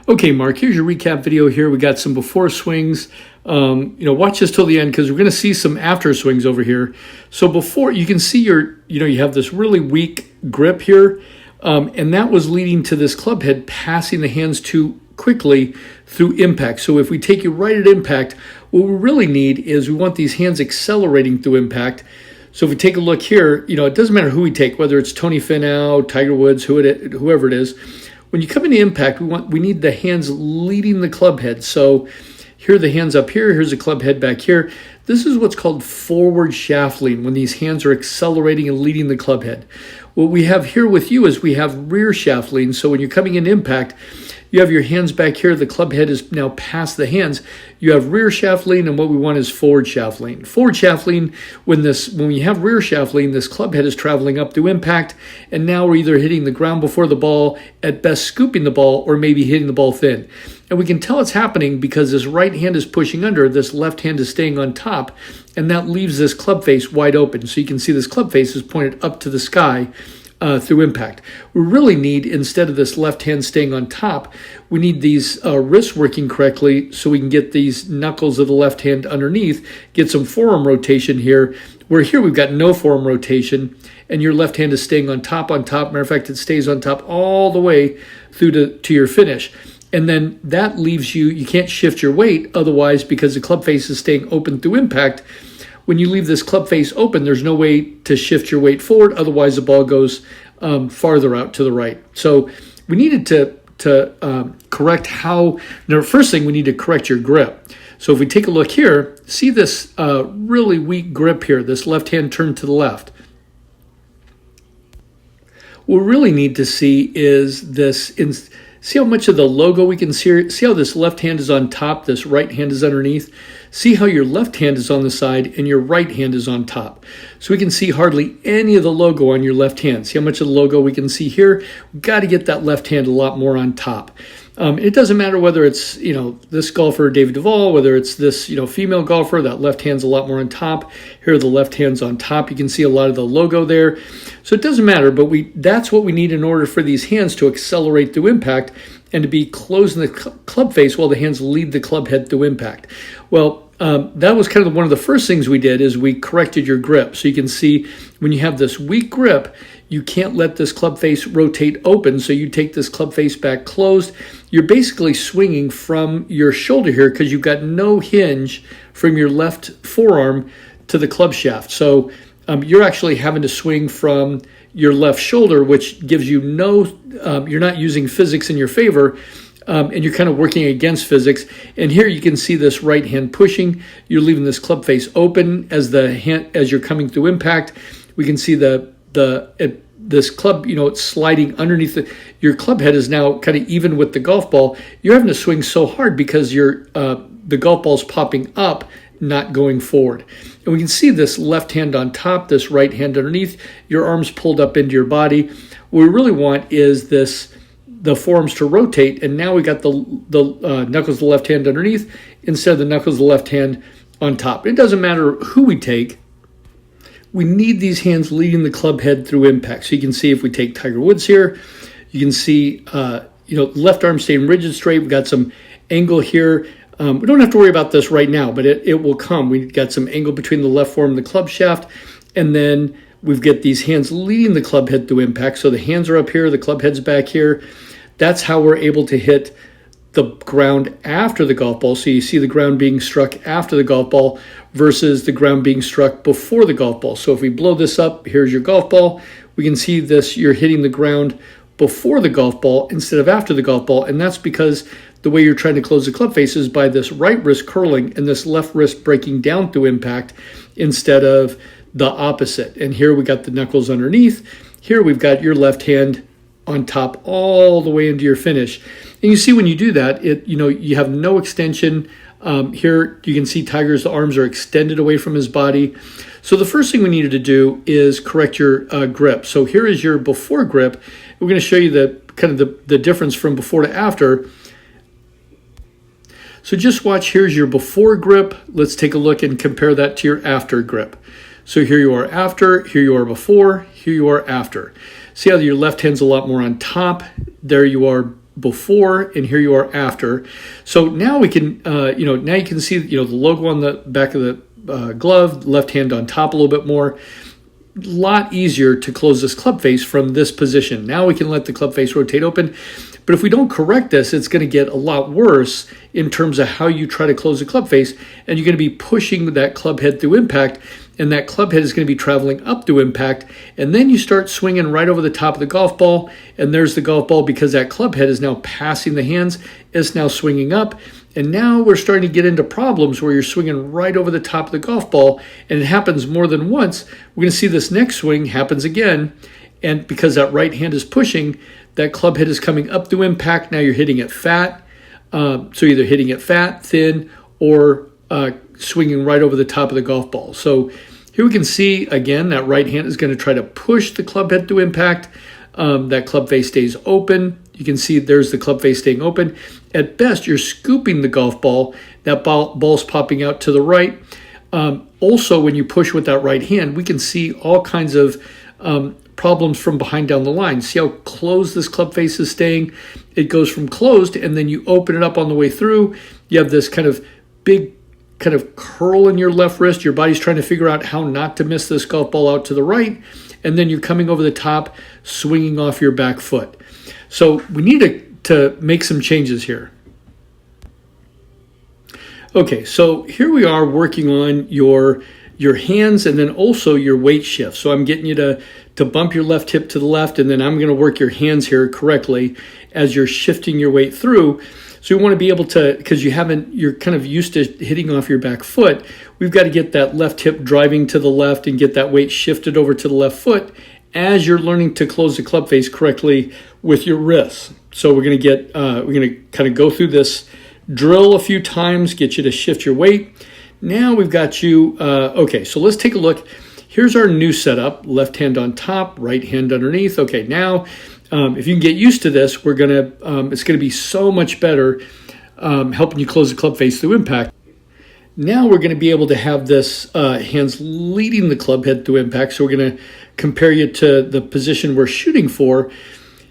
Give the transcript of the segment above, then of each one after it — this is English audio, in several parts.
Okay, Mark, here's your recap video here. We got some before swings. Watch this till the end because we're going to see some after swings over here. So before, you can see you have this really weak grip here, and that was leading to this club head passing the hands too quickly through impact. So if we take you right at impact, what we really need is we want these hands accelerating through impact. So if we take a look here, it doesn't matter who we take, whether it's Tony Finau, Tiger Woods, whoever it is. When you come into impact, we need the hands leading the club head. So here are the hands up here. Here's the club head back here. This is what's called forward shaft lean, when these hands are accelerating and leading the club head. What we have here with you is we have rear shaft lean. So when you're coming in impact, you have your hands back here. The club head is now past the hands. You have rear shaft lean, and what we want is forward shaft lean. Forward shaft lean, when we have rear shaft lean, this club head is traveling up through impact, and now we're either hitting the ground before the ball, at best scooping the ball, or maybe hitting the ball thin. And we can tell it's happening because this right hand is pushing under, this left hand is staying on top, and that leaves this club face wide open. So you can see this club face is pointed up to the sky through impact. We really need, instead of this left hand staying on top, we need these wrists working correctly so we can get these knuckles of the left hand underneath, get some forearm rotation here, where here we've got no forearm rotation, and your left hand is staying on top. Matter of fact, it stays on top all the way through to your finish. And then that leaves you can't shift your weight otherwise because the club face is staying open through impact. When you leave this club face open, there's no way to shift your weight forward. Otherwise, the ball goes farther out to the right. So we needed to correct how. Now, first thing, we need to correct your grip. So if we take a look here, see this really weak grip here, this left hand turned to the left. What we really need to see is this. See how much of the logo we can see? See how this left hand is on top, this right hand is underneath? See how your left hand is on the side and your right hand is on top. So we can see hardly any of the logo on your left hand. See how much of the logo we can see here? We've got to get that left hand a lot more on top. It doesn't matter whether it's, this golfer, David Duval, whether it's this, female golfer, that left hand's a lot more on top. Here are the left hands on top. You can see a lot of the logo there. So it doesn't matter, but that's what we need in order for these hands to accelerate through impact and to be closing the club face while the hands lead the club head through impact. Well, that was kind of one of the first things we did is we corrected your grip. So you can see when you have this weak grip, you can't let this club face rotate open. So you take this club face back closed. You're basically swinging from your shoulder here because you've got no hinge from your left forearm to the club shaft. So you're actually having to swing from your left shoulder, which gives you you're not using physics in your favor. And you're kind of working against physics. And here you can see this right hand pushing. You're leaving this club face open as you're coming through impact. We can see this club, it's sliding underneath your club head is now kind of even with the golf ball. You're having to swing so hard because the golf ball's popping up, not going forward. And we can see this left hand on top, this right hand underneath, your arms pulled up into your body. What we really want is the forearms to rotate, and now we got the knuckles of the left hand underneath instead of the knuckles of the left hand on top. It doesn't matter who we take. We need these hands leading the club head through impact. So you can see if we take Tiger Woods here, you can see left arm staying rigid straight. We've got some angle here. We don't have to worry about this right now, but it will come. We've got some angle between the left forearm and the club shaft, and then we've got these hands leading the club head through impact. So the hands are up here, the club head's back here. That's how we're able to hit the ground after the golf ball. So you see the ground being struck after the golf ball versus the ground being struck before the golf ball. So if we blow this up, here's your golf ball. We can see this, you're hitting the ground before the golf ball instead of after the golf ball. And that's because the way you're trying to close the club face is by this right wrist curling and this left wrist breaking down through impact instead of the opposite. And here we got the knuckles underneath. Here we've got your left hand on top all the way into your finish. And you see when you do that, you have no extension. Here you can see Tiger's arms are extended away from his body. So the first thing we needed to do is correct your grip. So here is your before grip. We're going to show you the difference from before to after. So just watch, here's your before grip. Let's take a look and compare that to your after grip. So here you are after, here you are before, here you are after. See how your left hand's a lot more on top. There you are before and here you are after. So now we can, now you can see, the logo on the back of the glove, left hand on top a little bit more. Lot easier to close this club face from this position. Now we can let the club face rotate open. But if we don't correct this, it's going to get a lot worse in terms of how you try to close the club face, and you're going to be pushing that club head through impact, and that club head is going to be traveling up through impact, and then you start swinging right over the top of the golf ball, and there's the golf ball because that club head is now passing the hands, it's now swinging up, and now we're starting to get into problems where you're swinging right over the top of the golf ball, and it happens more than once. We're going to see this next swing happens again, and because that right hand is pushing, that club head is coming up through impact. Now you're hitting it fat. So either hitting it fat, thin, or swinging right over the top of the golf ball. So here we can see, again, that right hand is going to try to push the club head through impact. That club face stays open. You can see there's the club face staying open. At best, you're scooping the golf ball. That ball's popping out to the right. Also, when you push with that right hand, we can see all kinds of problems from behind down the line. See how closed this club face is staying? It goes from closed, and then you open it up on the way through. You have this kind of big kind of curl in your left wrist. Your body's trying to figure out how not to miss this golf ball out to the right, and then you're coming over the top, swinging off your back foot. So we need to make some changes here. Okay, so here we are working on your hands and then also your weight shift. So I'm getting you to bump your left hip to the left, and then I'm going to work your hands here correctly as you're shifting your weight through. So you want to be able to, because you're kind of used to hitting off your back foot, we've got to get that left hip driving to the left and get that weight shifted over to the left foot as you're learning to close the club face correctly with your wrists. So we're going to kind of go through this drill a few times, get you to shift your weight. Now we've got you, okay, so let's take a look. Here's our new setup, left hand on top, right hand underneath. Okay, now if you can get used to this, it's gonna be so much better helping you close the club face through impact. Now we're gonna be able to have this hands leading the club head through impact. So we're gonna compare you to the position we're shooting for.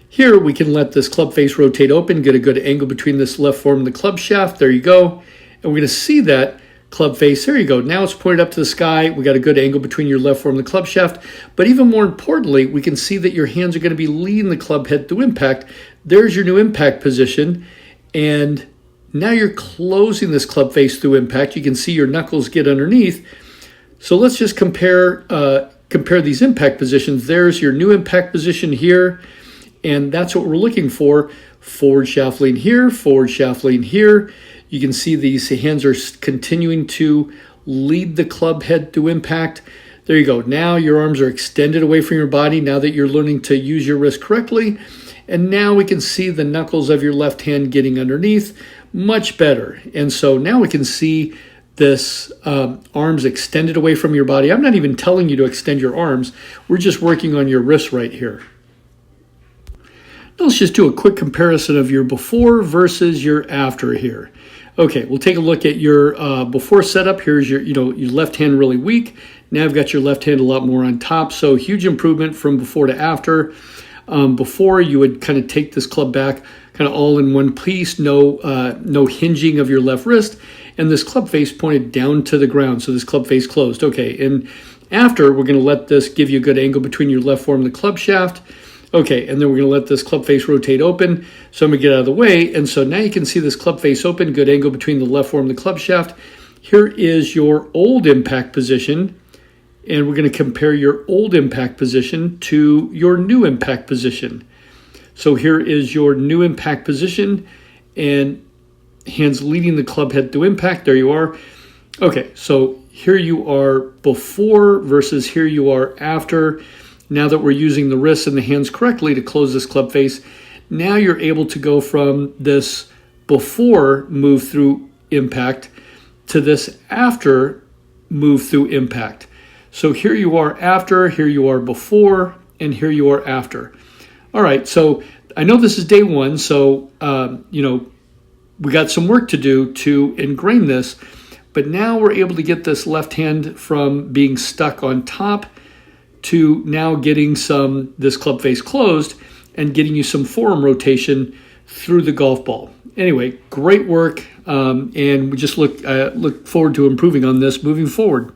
Here we can let this club face rotate open, get a good angle between this left form and the club shaft. There you go. And we're gonna see that club face. There you go. Now it's pointed up to the sky. We got a good angle between your left form and the club shaft. But even more importantly, we can see that your hands are going to be leading the club head through impact. There's your new impact position. And now you're closing this club face through impact. You can see your knuckles get underneath. So let's just compare these impact positions. There's your new impact position here. And that's what we're looking for. Forward shaft lean here, forward shaft lean here. You can see these hands are continuing to lead the club head through impact. There you go. Now your arms are extended away from your body now that you're learning to use your wrist correctly. And now we can see the knuckles of your left hand getting underneath. Much better. And so now we can see this arms extended away from your body. I'm not even telling you to extend your arms. We're just working on your wrist right here. Now let's just do a quick comparison of your before versus your after here. Okay, we'll take a look at your before setup. Here's your left hand really weak. Now I've got your left hand a lot more on top. So huge improvement from before to after. Before you would kind of take this club back, kind of all in one piece, no hinging of your left wrist, and this club face pointed down to the ground. So this club face closed. Okay, and after we're going to let this give you a good angle between your left form and the club shaft. Okay, and then we're going to let this club face rotate open. So I'm going to get out of the way. And so now you can see this club face open, good angle between the left form and the club shaft. Here is your old impact position. And we're going to compare your old impact position to your new impact position. So here is your new impact position and hands leading the club head through impact. There you are. Okay, so here you are before versus here you are after. Now that we're using the wrists and the hands correctly to close this club face, now you're able to go from this before move through impact to this after move through impact. So here you are after, here you are before, and here you are after. All right, so I know this is day one, so we got some work to do to ingrain this, but now we're able to get this left hand from being stuck on top to now getting this club face closed and getting you some forearm rotation through the golf ball. Anyway, great work, and we just look forward to improving on this moving forward.